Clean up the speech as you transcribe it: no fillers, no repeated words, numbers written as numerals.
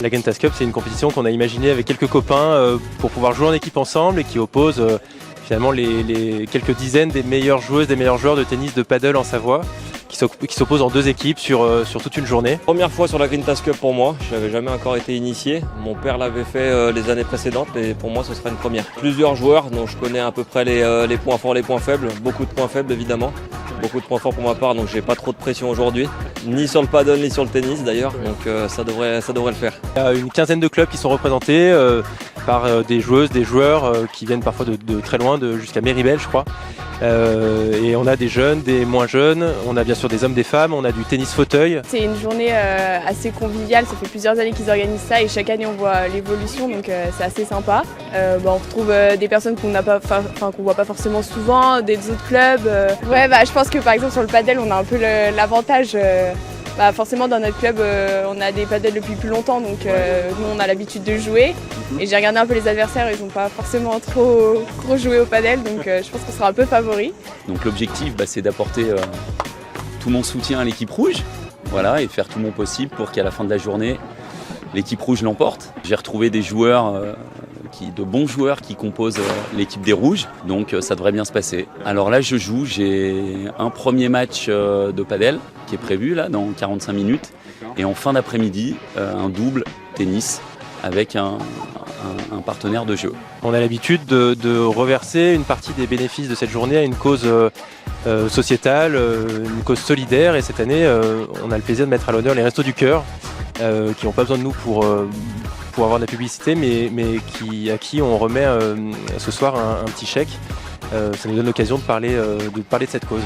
La Grintas Cup, c'est une compétition qu'on a imaginée avec quelques copains pour pouvoir jouer en équipe ensemble et qui oppose finalement les quelques dizaines des meilleures joueuses, des meilleurs joueurs de tennis de paddle en Savoie qui s'opposent en deux équipes sur toute une journée. Première fois sur la Grintas Cup pour moi, je n'avais jamais encore été initié. Mon père l'avait fait les années précédentes et pour moi ce sera une première. Plusieurs joueurs dont je connais à peu près les points forts, les points faibles, beaucoup de points faibles évidemment. Beaucoup de points forts pour ma part, donc j'ai pas trop de pression aujourd'hui, ni sur le paddle ni sur le tennis d'ailleurs, donc ça devrait le faire. Il y a une quinzaine de clubs qui sont représentés par des joueuses, des joueurs qui viennent parfois de très loin, jusqu'à Méribel je crois. Et on a des jeunes, des moins jeunes, on a bien sûr des hommes, des femmes, on a du tennis fauteuil. C'est une journée assez conviviale, ça fait plusieurs années qu'ils organisent ça et chaque année on voit l'évolution, donc c'est assez sympa. On retrouve des personnes qu'on voit pas forcément souvent, des autres clubs. Je pense que par exemple sur le paddle on a un peu l'avantage. Forcément dans notre club on a des paddles depuis plus longtemps, donc nous on a l'habitude de jouer et j'ai regardé un peu les adversaires, ils n'ont pas forcément trop joué au paddle, donc je pense qu'on sera un peu favoris. Donc l'objectif c'est d'apporter tout mon soutien à l'équipe rouge, voilà, et faire tout mon possible pour qu'à la fin de la journée l'équipe rouge l'emporte. J'ai retrouvé des joueurs, de bons joueurs qui composent l'équipe des rouges, donc ça devrait bien se passer. Alors là j'ai un premier match de padel qui est prévu là dans 45 minutes et en fin d'après-midi un double tennis avec un partenaire de jeu. On a l'habitude de reverser une partie des bénéfices de cette journée à une cause sociétale, une cause solidaire, et cette année on a le plaisir de mettre à l'honneur les Restos du Cœur qui n'ont pas besoin de nous pour avoir de la publicité, mais à qui on remet ce soir un petit chèque. Ça nous donne l'occasion de parler de cette cause.